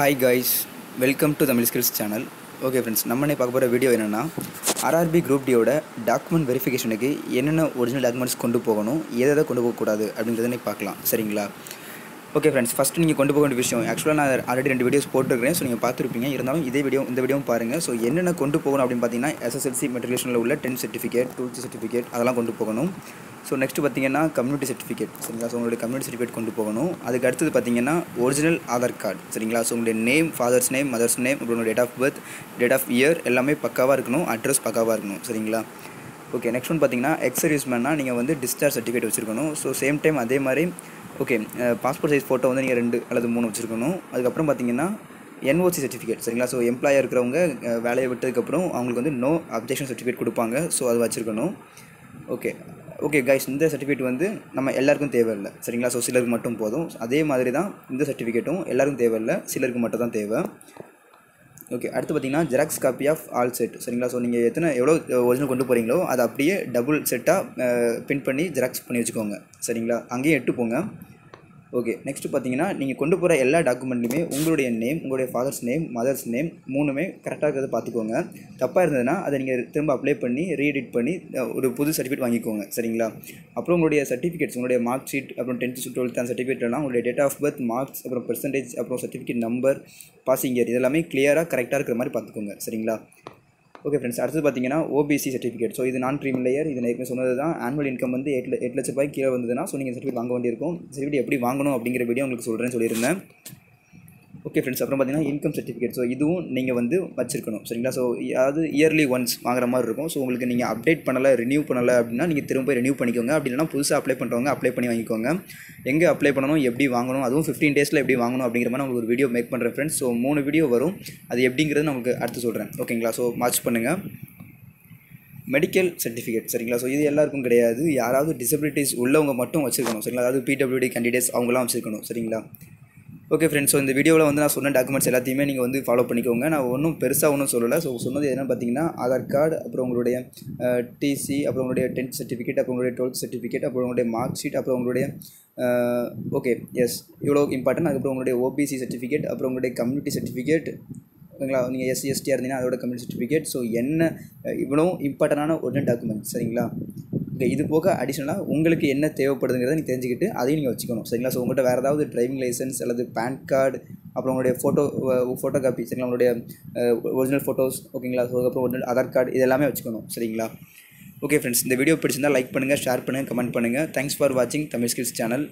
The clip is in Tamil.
Hi guys, welcome to Tamil Skills channel. Okay friends, நம்ம பார்க்க போகிற வீடியோ என்னென்னா RRB Group Dயோட டாக்குமெண்ட் வெரிஃபிகேஷனுக்கு என்னென்ன ஒரிஜினல் டாக்குமெண்ட்ஸ் கொண்டு போகணும், எதை கொண்டு போகக்கூடாது அப்படின்றத பார்க்கலாம். சரிங்களா? ஓகே ஃப்ரெண்ட்ஸ், ஃபஸ்ட்டு நீங்கள் கொண்டு போக வேண்டிய விஷயம், ஆக்சுவலாக நான் ஆல்ரெடி 2 வீடியோஸ் போட்டுருக்கேன். ஸோ நீங்கள் பார்த்துருப்பீங்க. இருந்தாலும் இந்த வீடியோவும் பாருங்கள். ஸோ என்னென்ன கொண்டு போகணும் அப்படின்னு பார்த்தீங்கன்னா, SSLC மெட்ரிகுலேஷனில் உள்ள 10th சர்டிஃபிகேட், 12th சர்டிஃபிகேட் அதெல்லாம் கொண்டு போகணும். ஸோ நெக்ஸ்ட்டு பார்த்தீங்கன்னா கம்யூனிட்டி சர்டிஃபிகேட். சரிங்களா? ஸோ உங்களுடைய கம்யூனிட்டி சர்டிஃபிகேட் கொண்டு போகணும். அதுக்கு அடுத்தது பார்த்தீங்கன்னா ஒரிஜினல் ஆதார் கார்டு. சரிங்களா? ஸோ உங்களுடைய name, father's name, mother's name, அப்புறம் date of birth, date of year எல்லாமே பக்காவாக இருக்கணும். அட்ரஸ் பக்காவாக இருக்கணும். சரிங்களா? ஓகே, நெக்ஸ்ட் ஒன் பார்த்தீங்கன்னா எக்ஸ் சர்வீஸ்மேன்னா நீங்கள் வந்து டிஸ்சார்ஜ் சர்டிஃபிகேட் வச்சுருக்கணும். ஸோ சேம் டைம் அதே மாதிரி ஓகே பாஸ்போர்ட் சைஸ் ஃபோட்டோ வந்து நீங்கள் 2 அல்லது 3 வச்சுருக்கணும். அதுக்கப்புறம் பார்த்தீங்கன்னா NOC சர்டிஃபிகேட். சரிங்களா? ஸோ எம்ப்ளாயாக இருக்கிறவங்க வேலையை விட்டதுக்கப்புறம் அவங்களுக்கு வந்து நோ அப்ஜெக்ஷன் சர்டிஃபிகேட் கொடுப்பாங்க. ஸோ அது வச்சுருக்கணும். ஓகே கைஸ், இந்த சர்டிஃபிகேட் வந்து நம்ம எல்லாருக்கும் தேவையில்லை. சரிங்களா? ஸோ சிலருக்கு மட்டும் போதும். அதே மாதிரி தான் இந்த சர்டிஃபிகேட்டும் எல்லாருக்கும் தேவையில்லை, சிலருக்கு மட்டும் தான் தேவை. ஓகே, அடுத்து பார்த்தீங்கன்னா xerox copy of all set. சரிங்களா? ஸோ நீங்கள் எவ்வளோ ஒரிஜினல் கொண்டு போகிறீங்களோ அதை அப்படியே டபுள் செட்டாக பின் பண்ணி ஜெராக்ஸ் பண்ணி வச்சுக்கோங்க. சரிங்களா? அங்கேயும் எட்டு போங்க. ஓகே, நெக்ஸ்ட்டு பார்த்தீங்கன்னா நீங்கள் கொண்டு போகிற எல்லா டாக்குமெண்ட்லையுமே உங்களுடைய நேம், உங்களுடைய ஃபாதர்ஸ் நேம், மதர்ஸ் நேம் மூணுமே கரெக்டாக இருக்கிறத பார்த்துக்கோங்க. தப்பாக இருந்ததுன்னா அதை நீங்கள் திரும்ப அப்ளை பண்ணி ரீஎடிட் பண்ணி ஒரு புது சர்டிஃபிகேட் வாங்கிக்கோங்க. சரிங்களா? அப்புறம் உங்களுடைய சர்டிஃபிகேட்ஸ், உங்களுடைய மார்க் ஷீட், அப்புறம் 10th 12th அந்த சர்டிஃபிகேட்லாம் உங்களுடைய டேட் ஆஃப் பர்த், மார்க்ஸ், அப்புறம் பெர்சன்டேஜ், அப்புறம் சர்டிஃபிகேட் நம்பர், பாசிங் இயர் இதெல்லாமே கிளியராக கரெக்டாக இருக்கிற மாதிரி பார்த்துக்கோங்க. சரிங்களா? ஓகே ஃப்ரெண்ட்ஸ், அடுத்து பார்த்தீங்கன்னா OBC சர்டிஃபிகேட். ஸோ இது நான் க்ரீமி லேயர். இது நேற்று சொன்னது தான். ஆனுவல் இன்கம் வந்து 8 லட்ச ரூபாய்க்கு கீழே வந்ததுன்னா ஸோ நீங்கள் சர்டிஃபிகேட் வாங்க வேண்டியிருக்கும். சர்டிஃபிகேட் எப்படி வாங்கணும் அப்படிங்கிற வீடியோ உங்களுக்கு சொல்லியிருந்தேன். ஓகே ஃப்ரெண்ட்ஸ், அப்புறம் பார்த்தீங்கன்னா இன்கம் சர்டிஃபிகேட். ஸோ இதுவும் நீங்கள் வந்து வச்சுருக்கணும். சரிங்களா? ஸோ அதாவது இயர்லி ஒன்ஸ் வாங்குற மாதிரி இருக்கும். ஸோ உங்களுக்கு நீங்கள் அப்டேட் பண்ணலை, ரினியூ பண்ணலை அப்படின்னா நீங்கள் திரும்ப ரினியூ பண்ணிக்கோங்க. அப்படி இல்லைனா புதுசாக அப்ளை பண்ணுறவங்க அப்ளை பண்ணி வாங்கிக்கோங்க. எங்கே அப்ளை பண்ணணும், எப்படி வாங்கணும், அதுவும் 15 டேஸில் எப்படி வாங்கணும் அப்படிங்கிற மாதிரி உங்களுக்கு ஒரு வீடியோ மேக் பண்ணுறேன் ஃப்ரெண்ட்ஸ். ஸோ 3 வீடியோ வரும். அது எப்படிங்கிறது நமக்கு அடுத்து சொல்கிறேன். ஓகேங்களா? ஸோ வாட்ச் பண்ணுங்கள். Medical certificate. சரிங்களா? ஸோ இது எல்லாருக்கும் கிடையாது. யாராவது டிசபிலிட்டிஸ் உள்ளவங்க மட்டும் வச்சுருக்கணும். சரிங்களா? அதாவது PWD கேண்டிடேட்ஸ் அவங்களாம் வச்சுருக்கணும். சரிங்களா? ஓகே ஃப்ரெண்ட்ஸ், ஸோ இந்த வீடியோவில் வந்து நான் சொன்ன டாக்குமெண்ட்ஸ் எல்லாத்தையுமே நீங்கள் வந்து ஃபாலோ பண்ணிக்கோங்க. நான் ஒன்றும் பெருசாக ஒன்றும் சொல்லலை. ஸோ சொன்னது என்னென்னு பார்த்தீங்கன்னா ஆதார் கார்டு, அப்புறம் உங்களுடைய TC, அப்புறம் உங்களுடைய 10th சர்டிஃபிகேட், அப்புறம் உங்களுடைய 12th சர்டிஃபிகேட், அப்புறம் உங்களுடைய மார்க் ஷீட், அப்புறம் உங்களுடைய ஓகே எஸ் இவ்வளோ இம்பார்ட்டன்ட். அதுக்கப்புறம் உங்களுடைய OBC சர்டிஃபிகேட், அப்புறம் உங்களுடைய கம்யூனிட்டி சர்டிஃபிகேட். ஓகேங்களா? நீங்கள் SC/ST இருந்தீங்கன்னா அதோட கம்யூனிட்டி சர்டிஃபிகேட். ஸோ என்ன இவ்வளோ இம்பார்ட்டண்டான ஒரிஜினல் டாக்குமெண்ட். சரிங்களா? ஓகே, இது போக அடிஷ்னலாக உங்களுக்கு என்ன தேவைப்படுதுங்கிறத நீங்கள் தெரிஞ்சுக்கிட்டு அதையும் நீங்கள் வச்சுக்கணும். சரிங்களா? ஸோ உங்கள்கிட்ட வேறு ஏதாவது டிரைவிங் லைசன்ஸ் அல்லது பேன் கார்டு, அப்புறம் உங்களுடைய ஃபோட்டோ காப்பி. சரிங்களா? உங்களுடைய ஒரிஜினல் ஃபோட்டோஸ். ஓகேங்களா? ஸோ அதுக்கப்புறம் ஒரிஜினல் ஆதார் கார்டு இது எல்லாமே வச்சுக்கணும். சரிங்களா? ஓகே ஃப்ரெண்ட்ஸ், இந்த வீடியோ பிடிச்சிருந்தால் லைக் பண்ணுங்கள், ஷேர் பண்ணுங்கள், கமெண்ட் பண்ணுங்கள். தேங்க்ஸ் ஃபார் வாட்சிங் தமிழ் ஸ்கில்ஸ் சேனல்.